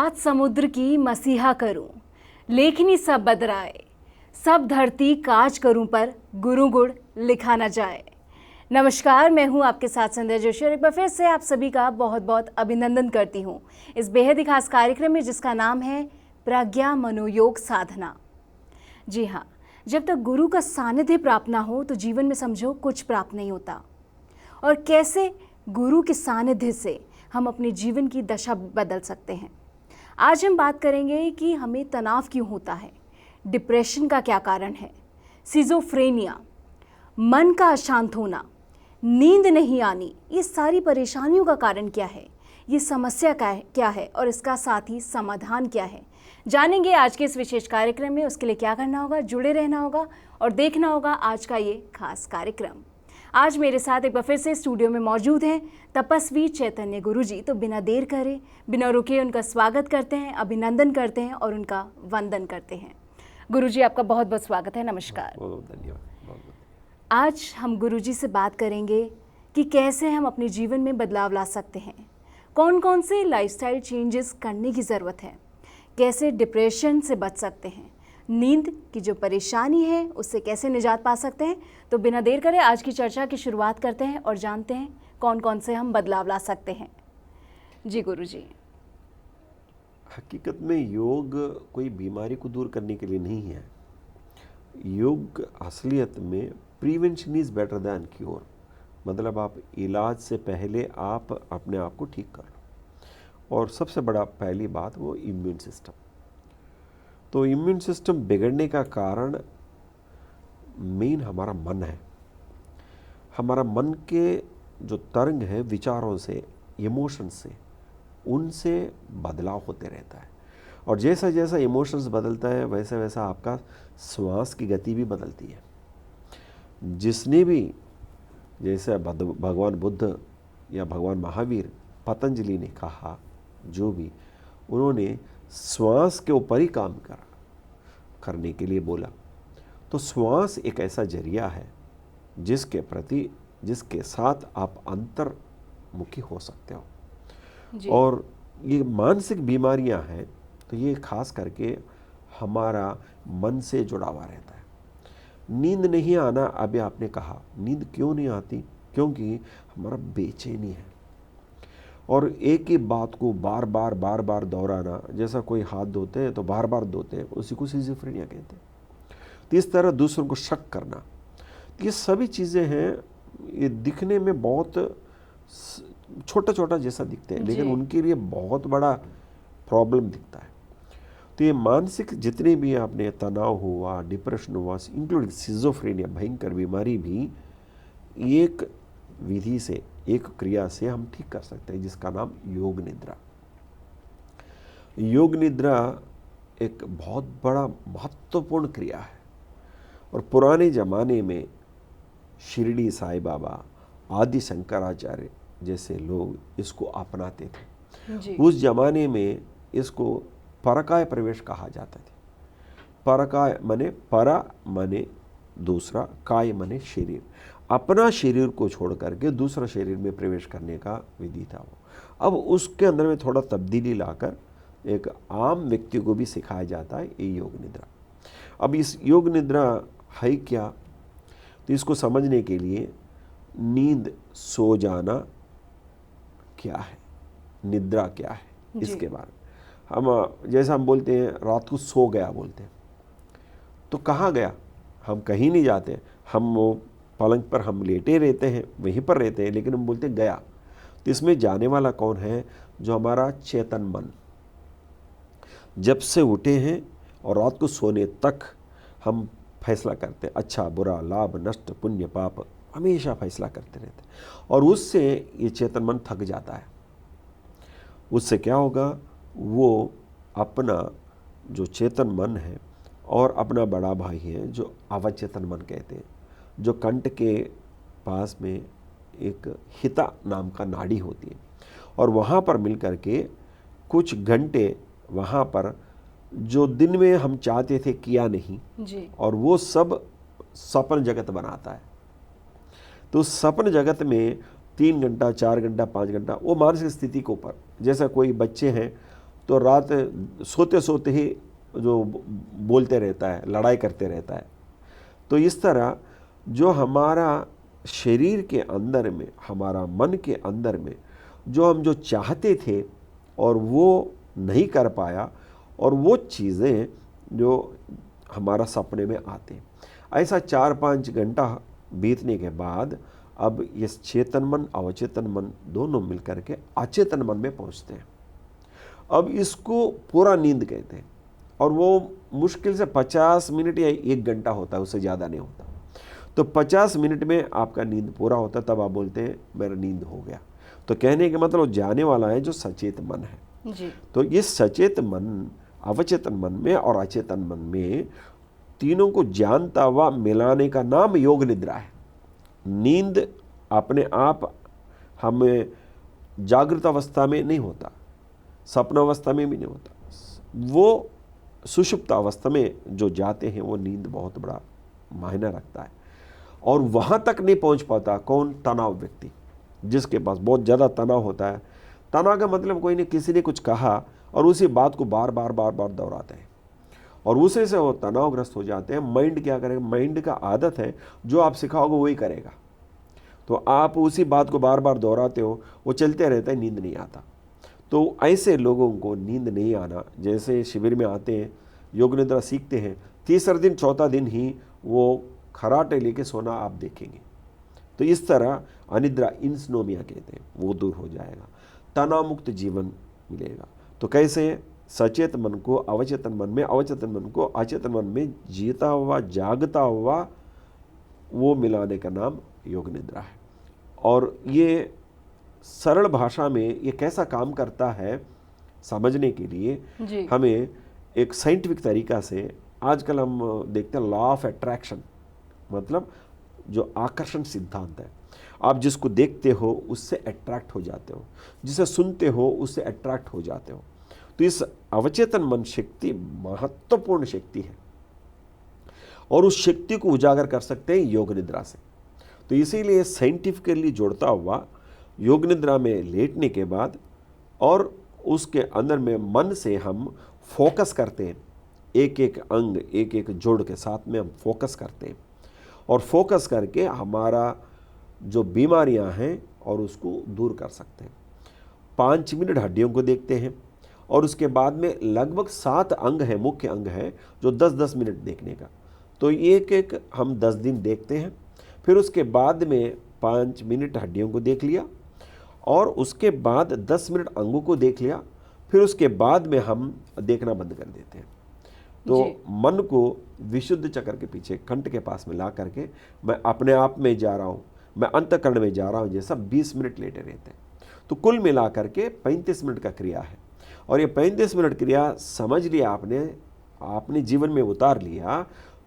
सात समुद्र की मसीहा करूं, लेखनी सब बदराए, सब धरती काज करूं पर गुरु गुण लिखा न जाए। नमस्कार, मैं हूं आपके साथ संध्या जोशी और एक बार फिर से आप सभी का बहुत बहुत अभिनंदन करती हूं इस बेहद ही खास कार्यक्रम में जिसका नाम है प्रज्ञा मनोयोग साधना। जी हाँ, जब तक गुरु का सानिध्य प्राप्त ना हो तो जीवन में समझो कुछ प्राप्त नहीं होता। और कैसे गुरु के सानिध्य से हम अपने जीवन की दशा बदल सकते हैं। आज हम बात करेंगे कि हमें तनाव क्यों होता है, डिप्रेशन का क्या कारण है, सिजोफ्रेनिया, मन का अशांत होना, नींद नहीं आनी, ये सारी परेशानियों का कारण क्या है, ये समस्या क्या है और इसका साथ ही समाधान क्या है, जानेंगे आज के इस विशेष कार्यक्रम में। उसके लिए क्या करना होगा, जुड़े रहना होगा और देखना होगा आज का ये खास कार्यक्रम। आज मेरे साथ एक बार फिर से स्टूडियो में मौजूद हैं तपस्वी चैतन्य गुरुजी। तो बिना देर करे, बिना रुके उनका स्वागत करते हैं, अभिनंदन करते हैं और उनका वंदन करते हैं। गुरुजी, आपका बहुत बहुत स्वागत है। नमस्कार। बहुत धन्यवाद। आज हम गुरुजी से बात करेंगे कि कैसे हम अपने जीवन में बदलाव ला सकते हैं, कौन कौन से लाइफस्टाइल चेंजेस करने की ज़रूरत है, कैसे डिप्रेशन से बच सकते हैं, नींद की जो परेशानी है उससे कैसे निजात पा सकते हैं। तो बिना देर करे आज की चर्चा की शुरुआत करते हैं और जानते हैं कौन कौन से हम बदलाव ला सकते हैं। जी गुरुजी। हकीकत में योग कोई बीमारी को दूर करने के लिए नहीं है। योग असलियत में prevention is better than cure, मतलब आप इलाज से पहले आप अपने आप को ठीक कर लो। और सबसे बड़ा पहली बात वो इम्यून सिस्टम। तो इम्यून सिस्टम बिगड़ने का कारण मेन हमारा मन है। हमारा मन के जो तरंग है विचारों से, इमोशंस से, उनसे बदलाव होते रहता है। और जैसा जैसा इमोशंस बदलता है वैसा वैसा आपका श्वास की गति भी बदलती है। जिसने भी, जैसे भगवान बुद्ध या भगवान महावीर, पतंजलि ने कहा, जो भी उन्होंने श्वास के ऊपर ही काम करने के लिए बोला। तो श्वास एक ऐसा जरिया है जिसके साथ आप अंतर्मुखी हो सकते हो। और ये मानसिक बीमारियां हैं तो ये खास करके हमारा मन से जुड़ा हुआ रहता है। नींद नहीं आना, अभी आपने कहा नींद क्यों नहीं आती, क्योंकि हमारा बेचैनी है और एक ही बात को बार बार दोहराना। जैसा कोई हाथ धोते हैं तो बार बार धोते हैं, उसी को सिजोफ्रेनिया कहते हैं। तो इस तरह दूसरों को शक करना, ये सभी चीज़ें हैं, ये दिखने में बहुत छोटा छोटा जैसा दिखते हैं लेकिन उनके लिए बहुत बड़ा प्रॉब्लम दिखता है। तो ये मानसिक जितने भी आपने तनाव हुआ, डिप्रेशन हुआ, इंक्लूडिंग सिजोफ्रेनिया, भयंकर बीमारी भी एक विधि से, एक क्रिया से हम ठीक कर सकते हैं, जिसका नाम योग निद्रा। योग निद्रा एक बहुत बड़ा महत्वपूर्ण क्रिया है और पुराने ज़माने में शिरडी साईं बाबा, आदि शंकराचार्य जैसे लोग इसको अपनाते थे। उस जमाने में इसको परकाय प्रवेश कहा जाता था। परकाय मने परा मने दूसरा, काय मने शरीर। अपना शरीर को छोड़ करके दूसरा शरीर में प्रवेश करने का विधि था वो। अब उसके अंदर में थोड़ा तब्दीली लाकर एक आम व्यक्ति को भी सिखाया जाता है ये योग निद्रा। अब इस योग निद्रा है क्या, तो इसको समझने के लिए नींद, सो जाना क्या है, निद्रा क्या है, इसके बारे में हम, जैसा हम बोलते हैं रात को सो गया बोलते हैं, तो कहाँ गया, हम कहीं नहीं जाते, हम वो पलंग पर हम लेटे रहते हैं, वहीं पर रहते हैं, लेकिन हम बोलते हैं गया। तो इसमें जाने वाला कौन है, जो हमारा चेतन मन। जब से उठे हैं और रात को सोने तक हम फैसला करते हैं, अच्छा बुरा, लाभ नष्ट, पुण्य पाप, हमेशा फैसला करते रहते हैं। और उससे ये चेतन मन थक जाता है। उससे क्या होगा, वो अपना जो चेतन मन है और अपना बड़ा भाई है जो अवचेतन मन कहते हैं, जो कंठ के पास में एक हिता नाम का नाड़ी होती है, और वहाँ पर मिल कर के कुछ घंटे वहाँ पर जो दिन में हम चाहते थे किया नहीं जी, और वो सब सपन जगत बनाता है। तो सपन जगत में 3 घंटा, 4 घंटा, 5 घंटा, वो मानसिक स्थिति के ऊपर, जैसा कोई बच्चे हैं तो रात सोते सोते ही जो बोलते रहता है, लड़ाई करते रहता है। तो इस तरह जो हमारा शरीर के अंदर में, हमारा मन के अंदर में जो हम जो चाहते थे और वो नहीं कर पाया, और वो चीज़ें जो हमारा सपने में आते हैं, ऐसा 4-5 घंटा बीतने के बाद अब ये चेतन मन अवचेतन मन दोनों मिलकर के अचेतन मन में पहुंचते हैं। अब इसको पूरा नींद कहते हैं, और वो मुश्किल से 50 मिनट या 1 घंटा होता है, उससे ज़्यादा नहीं होता। तो 50 मिनट में आपका नींद पूरा होता है, तब आप बोलते हैं मेरा नींद हो गया। तो कहने के मतलब जाने वाला है जो सचेत मन है जी। तो ये सचेत मन अवचेतन मन में और अचेतन मन में तीनों को जानता हुआ मिलाने का नाम योग निद्रा है। नींद अपने आप हमें जागृत अवस्था में नहीं होता, स्वप्न अवस्था में भी नहीं होता, वो सुषुप्त अवस्था में जो जाते हैं वो नींद बहुत बड़ा मायना रखता है। और वहाँ तक नहीं पहुँच पाता कौन? तनाव व्यक्ति, जिसके पास बहुत ज़्यादा तनाव होता है। तनाव का मतलब कोई नहीं, किसी ने कुछ कहा और उसी बात को बार बार दोहराते हैं और उसी से वो तनावग्रस्त हो जाते हैं। माइंड क्या करेगा? माइंड का आदत है जो आप सिखाओगे वही करेगा। तो आप उसी बात को बार बार दोहराते हो, वो चलते रहता है, नींद नहीं आता। तो ऐसे लोगों को नींद नहीं आना, जैसे शिविर में आते हैं, योग निद्रा सीखते हैं, तीसरा दिन चौथा दिन ही वो खराटे लेके सोना आप देखेंगे। तो इस तरह अनिद्रा, इंस्नोमिया कहते हैं, वो दूर हो जाएगा, तनाव मुक्त जीवन मिलेगा। तो कैसे? सचेत मन को अवचेतन मन में, अवचेतन मन को अचेतन मन में जीता हुआ, जागता हुआ वो मिलाने का नाम योग निद्रा है। और ये सरल भाषा में ये कैसा काम करता है समझने के लिए जी। हमें एक साइंटिफिक तरीका से, आजकल हम देखते हैं लॉ ऑफ अट्रैक्शन, मतलब जो आकर्षण सिद्धांत है। आप जिसको देखते हो उससे अट्रैक्ट हो जाते हो, जिसे सुनते हो उससे अट्रैक्ट हो जाते हो। तो इस अवचेतन मन शक्ति महत्वपूर्ण शक्ति है और उस शक्ति को उजागर कर सकते हैं योग निद्रा से। तो इसीलिए साइंटिफिकली जोड़ता हुआ योग निद्रा में लेटने के बाद और उसके अंदर में मन से हम फोकस करते हैं, एक एक अंग, एक एक जोड़ के साथ में हम फोकस करते हैं और फोकस करके हमारा जो बीमारियां हैं और उसको दूर कर सकते हैं। 5 मिनट हड्डियों को देखते हैं और उसके बाद में लगभग 7 अंग है, मुख्य अंग है, जो 10-10 मिनट देखने का। तो एक एक हम 10 दिन देखते हैं, फिर उसके बाद में 5 मिनट हड्डियों को देख लिया और उसके बाद 10 मिनट अंगों को देख लिया, फिर उसके बाद में हम देखना बंद कर देते हैं। तो मन को विशुद्ध चक्र के पीछे कंठ के पास में ला करके मैं अपने आप में जा रहा हूँ, मैं अंतःकरण में जा रहा हूँ, जैसा 20 मिनट लेटे रहते हैं। तो कुल मिला करके 35 मिनट का क्रिया है और ये 35 मिनट क्रिया समझ लिया आपने जीवन में उतार लिया,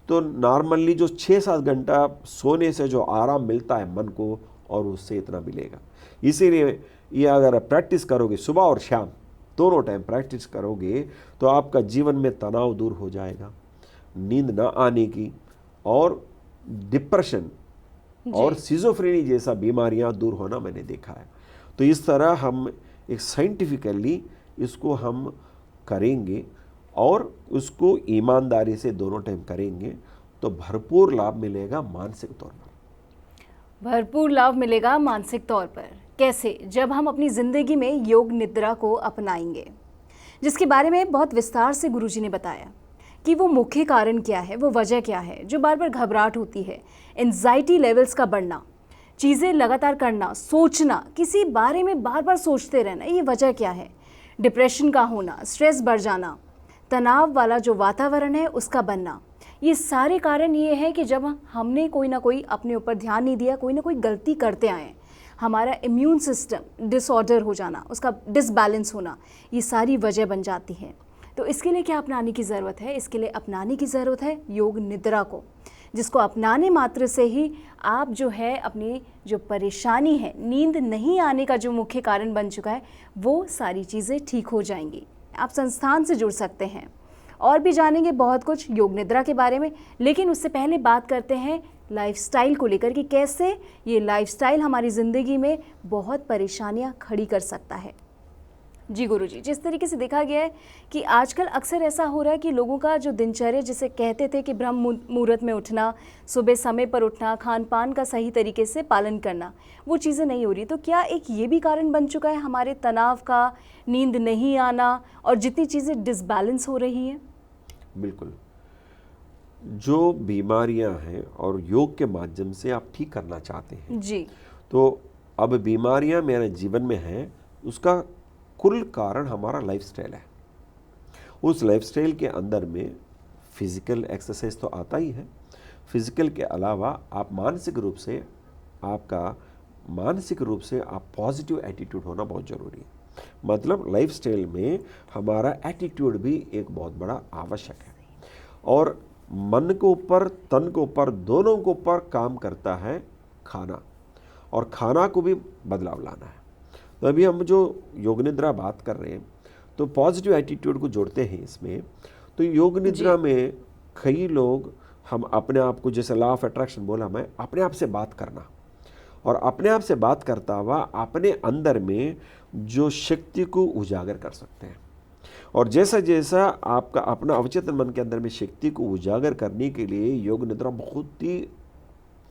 तो नॉर्मली जो 6-7 घंटा सोने से जो आराम मिलता है मन को, और उससे इतना मिलेगा। इसीलिए ये अगर प्रैक्टिस करोगे सुबह और शाम दोनों टाइम प्रैक्टिस करोगे तो आपका जीवन में तनाव दूर हो जाएगा, नींद ना आने की और डिप्रेशन और सिजोफ्रेनी जैसा बीमारियां दूर होना मैंने देखा है। तो इस तरह हम एक साइंटिफिकली इसको हम करेंगे और उसको ईमानदारी से दोनों टाइम करेंगे तो भरपूर लाभ मिलेगा मानसिक तौर पर। भरपूर लाभ मिलेगा मानसिक तौर पर कैसे? जब हम अपनी ज़िंदगी में योग निद्रा को अपनाएंगे, जिसके बारे में बहुत विस्तार से गुरुजी ने बताया कि वो मुख्य कारण क्या है, वो वजह क्या है, जो बार बार घबराहट होती है, एंजाइटी लेवल्स का बढ़ना, चीज़ें लगातार करना, सोचना, किसी बारे में बार बार सोचते रहना, ये वजह क्या है, डिप्रेशन का होना, स्ट्रेस बढ़ जाना, तनाव वाला जो वातावरण है उसका बनना। ये सारे कारण ये है कि जब हमने कोई ना कोई अपने ऊपर ध्यान नहीं दिया, कोई ना कोई गलती करते आए, हमारा इम्यून सिस्टम डिसऑर्डर हो जाना, उसका डिसबैलेंस होना, ये सारी वजह बन जाती हैं। तो इसके लिए क्या अपनाने की ज़रूरत है? इसके लिए अपनाने की ज़रूरत है योग निद्रा को, जिसको अपनाने मात्र से ही आप जो है अपनी जो परेशानी है, नींद नहीं आने का जो मुख्य कारण बन चुका है, वो सारी चीज़ें ठीक हो जाएंगी। आप संस्थान से जुड़ सकते हैं और भी जानेंगे बहुत कुछ योग निद्रा के बारे में, लेकिन उससे पहले बात करते हैं लाइफस्टाइल को लेकर कि कैसे ये लाइफस्टाइल हमारी ज़िंदगी में बहुत परेशानियां खड़ी कर सकता है। जी गुरुजी, जिस तरीके से देखा गया है कि आजकल अक्सर ऐसा हो रहा है कि लोगों का जो दिनचर्या, जिसे कहते थे कि ब्रह्म मुहूर्त में उठना, सुबह समय पर उठना, खान पान का सही तरीके से पालन करना, वो चीज़ें नहीं हो रही। तो क्या एक ये भी कारण बन चुका है हमारे तनाव का, नींद नहीं आना और जितनी चीज़ें डिसबैलेंस हो रही हैं? बिल्कुल। जो बीमारियां हैं और योग के माध्यम से आप ठीक करना चाहते हैं, जी तो अब बीमारियां मेरे जीवन में हैं, उसका कुल कारण हमारा लाइफस्टाइल है। उस लाइफस्टाइल के अंदर में फिजिकल एक्सरसाइज तो आता ही है, फिजिकल के अलावा आप मानसिक रूप से आप पॉजिटिव एटीट्यूड होना बहुत ज़रूरी है। मतलब लाइफस्टाइल में हमारा एटीट्यूड भी एक बहुत बड़ा आवश्यक है, और मन के ऊपर, तन के ऊपर, दोनों के ऊपर काम करता है खाना, और खाना को भी बदलाव लाना है। तो अभी हम जो योग निद्रा बात कर रहे हैं, तो पॉजिटिव एटीट्यूड को जोड़ते हैं इसमें। तो योग निद्रा में कई लोग, हम अपने आप को, जैसे लॉ ऑफ अट्रैक्शन बोला मैं, अपने आप से बात करना, और अपने आप से बात करता हुआ अपने अंदर में जो शक्ति को उजागर कर सकते हैं। और जैसा जैसा आपका अपना अवचेतन मन के अंदर में शक्ति को उजागर करने के लिए योग निद्रा बहुत ही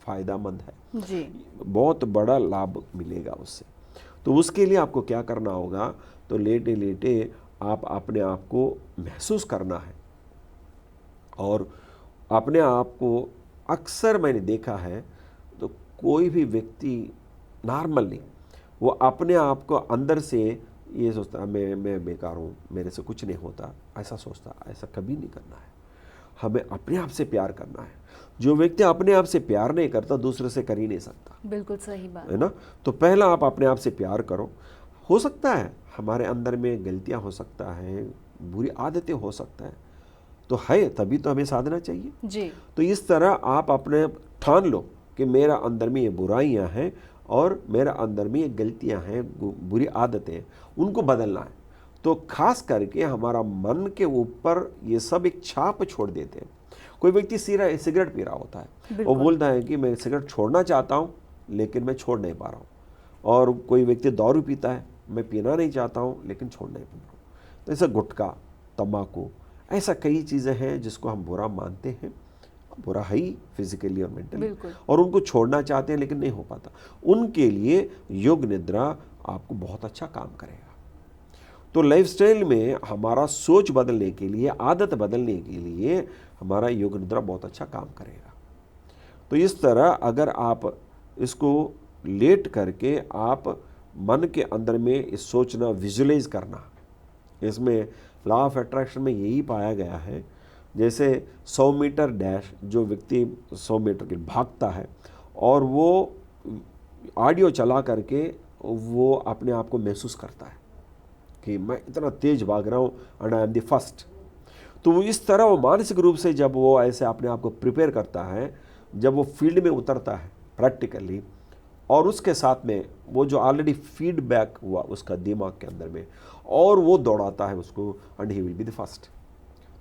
फायदेमंद है जी, बहुत बड़ा लाभ मिलेगा उससे। तो उसके लिए आपको क्या करना होगा, तो लेटे लेटे आप अपने आप को महसूस करना है। और अपने आप को, अक्सर मैंने देखा है, तो कोई भी व्यक्ति नॉर्मल नहीं, वो अपने आप को अंदर से ये सोचता है मैं बेकार हूँ, मेरे से कुछ नहीं होता, ऐसा सोचता। ऐसा कभी नहीं करना है। हमें अपने आप से प्यार करना है। जो व्यक्ति अपने आप से प्यार नहीं करता, दूसरे से कर ही नहीं सकता। बिल्कुल सही बात है ना। तो पहला आप अपने आप से प्यार करो। हो सकता है हमारे अंदर में गलतियां हो सकता है, बुरी आदतें हो सकता है, तो है, तभी तो हमें साधना चाहिए जी। तो इस तरह आप अपने ठान लो कि मेरा अंदर में ये बुराइयां हैं और मेरा अंदर में ये गलतियां हैं, बुरी आदतें हैं, उनको बदलना है। तो खास करके हमारा मन के ऊपर ये सब एक छाप छोड़ देते हैं। कोई व्यक्ति सिगरेट पी रहा होता है, वो बोलता है कि मैं सिगरेट छोड़ना चाहता हूँ लेकिन मैं छोड़ नहीं पा रहा हूँ। और कोई व्यक्ति दारू पीता है, मैं पीना नहीं चाहता हूँ लेकिन छोड़ नहीं पा रहा हूँ। तो ऐसा गुटखा, तम्बाकू, ऐसा कई चीज़ें हैं जिसको हम बुरा मानते हैं, बुरा है ही फिजिकली और मेंटली, और उनको छोड़ना चाहते हैं लेकिन नहीं हो पाता। उनके लिए योग निद्रा आपको बहुत अच्छा काम करेगा। तो लाइफस्टाइल में हमारा सोच बदलने के लिए, आदत बदलने के लिए हमारा योग निद्रा बहुत अच्छा काम करेगा। तो इस तरह अगर आप इसको लेट करके आप मन के अंदर में इस सोचना, विजुअलाइज करना, इसमें लॉ ऑफ अट्रैक्शन में यही पाया गया है। जैसे 100 मीटर डैश, जो व्यक्ति 100 मीटर के भागता है और वो ऑडियो चला करके वो अपने आप को महसूस करता है कि मैं इतना तेज भाग रहा हूँ and I am the first. तो वो इस तरह वो मानसिक रूप से जब वो ऐसे अपने आप को प्रिपेयर करता है, जब वो फील्ड में उतरता है प्रैक्टिकली, और उसके साथ में वो जो ऑलरेडी फीडबैक हुआ उसका दिमाग के अंदर में, और वो दौड़ाता है उसको, and he will be the first.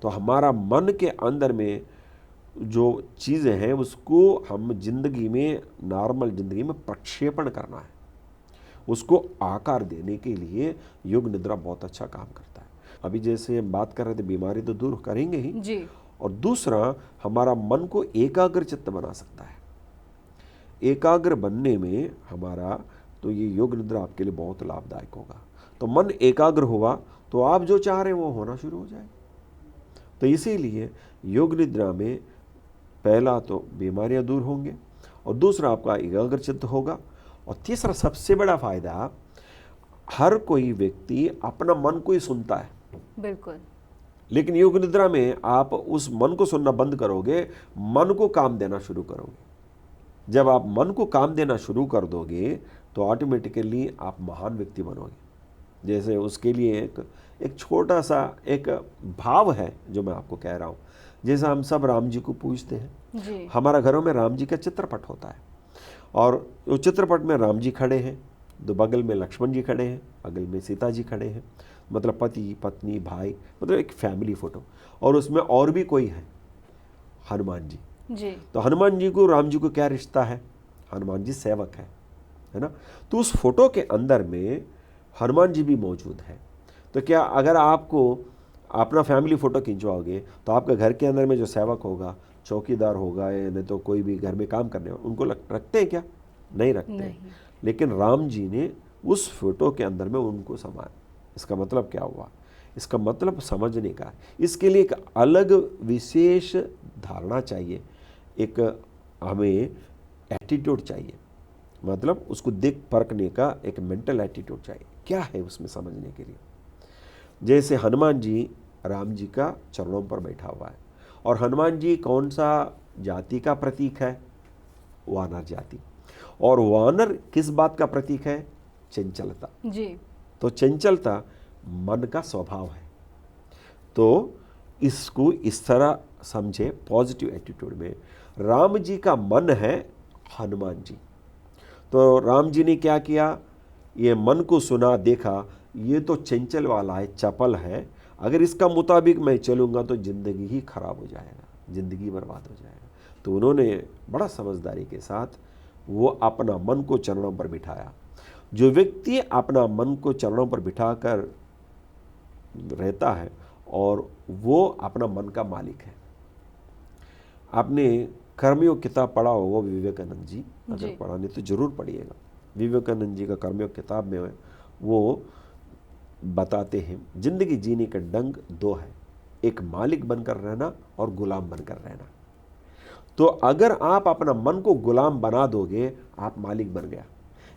तो हमारा मन के अंदर में जो चीज़ें हैं उसको हम जिंदगी में, नॉर्मल जिंदगी में प्रक्षेपण करना है, उसको आकार देने के लिए योग निद्रा बहुत अच्छा काम करता है। अभी जैसे हम बात कर रहे थे, बीमारी तो दूर करेंगे ही जी। और दूसरा हमारा मन को एकाग्र चित्त बना सकता है। एकाग्र बनने में हमारा, तो ये योग निद्रा आपके लिए बहुत लाभदायक होगा। तो मन एकाग्र हुआ तो आप जो चाह रहे हैं वो होना शुरू हो जाएगा। तो इसीलिए योग निद्रा में पहला तो बीमारियां दूर होंगे, और दूसरा आपका एकाग्र चित्त होगा, और तीसरा सबसे बड़ा फायदा, हर कोई व्यक्ति अपना मन को ही सुनता है। बिल्कुल। लेकिन योग निद्रा में आप उस मन को सुनना बंद करोगे, मन को काम देना शुरू करोगे। जब आप मन को काम देना शुरू कर दोगे तो ऑटोमेटिकली आप महान व्यक्ति बनोगे। जैसे उसके लिए एक छोटा सा एक भाव है जो मैं आपको कह रहा हूँ। जैसे हम सब राम जी को पूजते हैं जी। हमारा घरों में राम जी का चित्रपट होता है, और उस चित्रपट में राम जी खड़े हैं, तो बगल में लक्ष्मण जी खड़े हैं, बगल में सीता जी खड़े हैं, मतलब पति पत्नी भाई, मतलब एक फैमिली फोटो। और उसमें और भी कोई है, हनुमान जी। तो हनुमान जी को राम जी को क्या रिश्ता है, हनुमान जी सेवक है ना। तो उस फोटो के अंदर में हनुमान जी भी मौजूद है, तो क्या अगर आपको अपना फैमिली फ़ोटो खिंचवाओगे तो आपके घर के अंदर में जो सेवक होगा, चौकीदार होगा, या नहीं तो कोई भी घर में काम करने वाला, उनको रखते हैं क्या? नहीं रखते नहीं। लेकिन राम जी ने उस फोटो के अंदर में उनको समाया। इसका मतलब क्या हुआ? इसका मतलब समझने का, इसके लिए एक अलग विशेष धारणा चाहिए, एक हमें एटीट्यूड चाहिए, मतलब उसको देख परखने का एक मेंटल एटीट्यूड चाहिए, क्या है उसमें समझने के लिए। जैसे हनुमान जी राम जी का चरणों पर बैठा हुआ है, और हनुमान जी कौन सा जाति का प्रतीक है? वानर जाति। और वानर किस बात का प्रतीक है? चंचलता जी। तो चंचलता मन का स्वभाव है। तो इसको इस तरह समझे पॉजिटिव एटीट्यूड में। राम जी का मन है हनुमान जी, तो राम जी ने क्या किया? ये मन को सुना, देखा, ये तो चंचल वाला है, चपल है, अगर इसका मुताबिक मैं चलूँगा तो ज़िंदगी ही खराब हो जाएगा, ज़िंदगी बर्बाद हो जाएगा। तो उन्होंने बड़ा समझदारी के साथ वो अपना मन को चरणों पर बिठाया। जो व्यक्ति अपना मन को चरणों पर बिठाकर रहता है और वो अपना मन का मालिक है। आपने कर्मयोग किताब पढ़ा होगा विवेकानंद जी, अगर पढ़ा नहीं तो जरूर पढ़िएगा। विवेकानंद जी का कर्मयोग किताब में वो बताते हैं जिंदगी जीने के ढंग दो है, एक मालिक बनकर रहना और गुलाम बनकर रहना। तो अगर आप अपना मन को गुलाम बना दोगे, आप मालिक बन गया।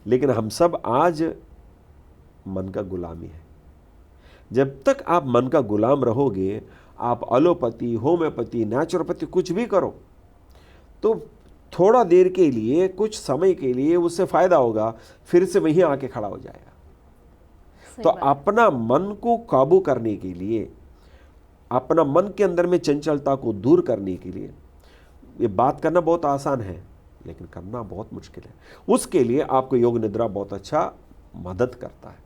लेकिन हम सब आज मन का गुलामी है। जब तक आप मन का गुलाम रहोगे, आप एलोपैथी, होम्योपैथी, नेचुरोपैथी कुछ भी करो, तो थोड़ा देर के लिए, कुछ समय के लिए उससे फायदा होगा, फिर से वहीं आके खड़ा हो जाएगा। तो अपना मन को काबू करने के लिए, अपना मन के अंदर में चंचलता को दूर करने के लिए, ये बात करना बहुत आसान है लेकिन करना बहुत मुश्किल है। उसके लिए आपको योग निद्रा बहुत अच्छा मदद करता है।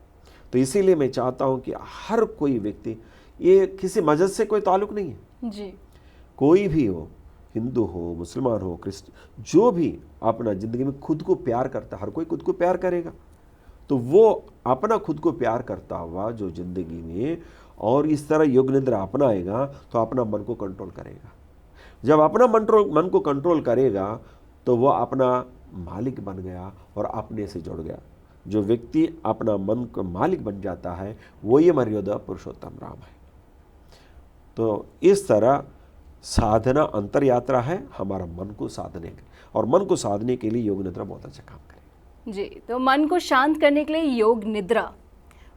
तो इसीलिए मैं चाहता हूं कि हर कोई व्यक्ति, ये किसी मजहब से कोई ताल्लुक नहीं है जी, कोई भी हो, हिंदू हो, मुसलमान हो, क्रिश्चियन, जो भी अपना ज़िंदगी में खुद को प्यार करता है, हर कोई खुद को प्यार करेगा, तो वो अपना खुद को प्यार करता हुआ जो ज़िंदगी में और इस तरह योग निद्रा अपनाएगा तो अपना मन को कंट्रोल करेगा। जब अपना मन को कंट्रोल करेगा तो वो अपना मालिक बन गया और अपने से जुड़ गया। जो व्यक्ति अपना मन का मालिक बन जाता है वो ये मर्यादा पुरुषोत्तम राम है। तो इस तरह साधना अंतर यात्रा है हमारा मन को साधने के, और मन को साधने के लिए योग निद्रा बहुत अच्छा काम करेगा। जी, तो मन को शांत करने के लिए योग निद्रा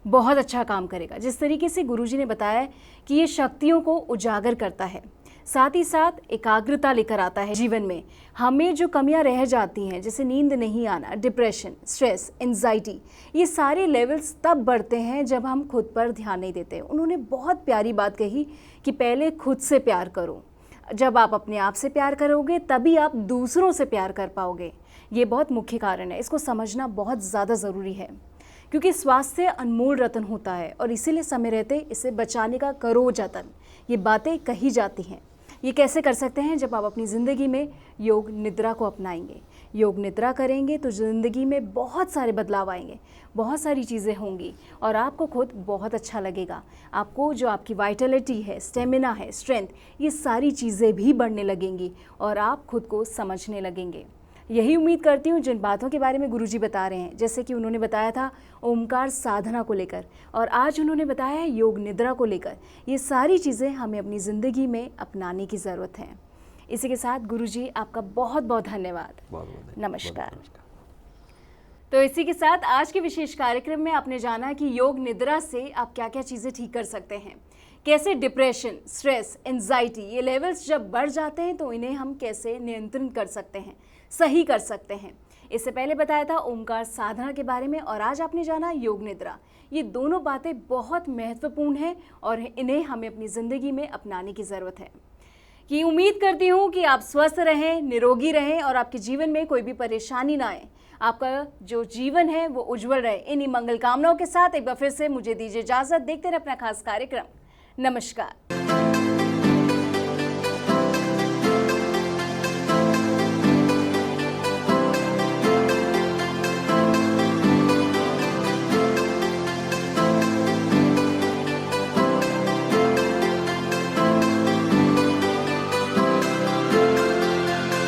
बहुत अच्छा काम करेगा। जिस तरीके से गुरुजी ने बताया कि ये शक्तियों को उजागर करता है, साथ ही साथ एकाग्रता लेकर आता है जीवन में। हमें जो कमियां रह जाती हैं, जैसे नींद नहीं आना, डिप्रेशन, स्ट्रेस, एंजाइटी, ये सारे लेवल्स तब बढ़ते हैं जब हम खुद पर ध्यान नहीं देते। उन्होंने बहुत प्यारी बात कही कि पहले खुद से प्यार करो। जब आप अपने आप से प्यार करोगे तभी आप दूसरों से प्यार कर पाओगे। ये बहुत मुख्य कारण है, इसको समझना बहुत ज़्यादा ज़रूरी है, क्योंकि स्वास्थ्य अनमोल रत्न होता है और इसीलिए समय रहते इसे बचाने का करो जतन, ये बातें कही जाती हैं। ये कैसे कर सकते हैं? जब आप अपनी ज़िंदगी में योग निद्रा को अपनाएंगे, योग निद्रा करेंगे तो ज़िंदगी में बहुत सारे बदलाव आएंगे, बहुत सारी चीज़ें होंगी और आपको खुद बहुत अच्छा लगेगा। आपको जो आपकी वाइटलिटी है, स्टेमिना है, स्ट्रेंथ, ये सारी चीज़ें भी बढ़ने लगेंगी और आप खुद को समझने लगेंगे। यही उम्मीद करती हूँ जिन बातों के बारे में गुरुजी बता रहे हैं, जैसे कि उन्होंने बताया था ओमकार साधना को लेकर और आज उन्होंने बताया है योग निद्रा को लेकर, ये सारी चीज़ें हमें अपनी ज़िंदगी में अपनाने की ज़रूरत है। इसी के साथ गुरुजी आपका बहुत बहुत धन्यवाद। नमस्कार। तो इसी के साथ आज के विशेष कार्यक्रम में आपने जाना कि योग निद्रा से आप क्या क्या चीज़ें ठीक कर सकते हैं, कैसे डिप्रेशन, स्ट्रेस, एंजाइटी, ये लेवल्स जब बढ़ जाते हैं तो इन्हें हम कैसे नियंत्रण कर सकते हैं, सही कर सकते हैं। इससे पहले बताया था ओमकार साधना के बारे में और आज आपने जाना योग निद्रा। ये दोनों बातें बहुत महत्वपूर्ण हैं और इन्हें हमें अपनी ज़िंदगी में अपनाने की ज़रूरत है। कि उम्मीद करती हूँ कि आप स्वस्थ रहें, निरोगी रहें और आपके जीवन में कोई भी परेशानी ना आए, आपका जो जीवन है वो उज्जवल रहे। इन्हीं मंगल कामनाओं के साथ एक बार फिर से मुझे दीजिए इजाज़त। देखते रहे अपना खास कार्यक्रम। नमस्कार।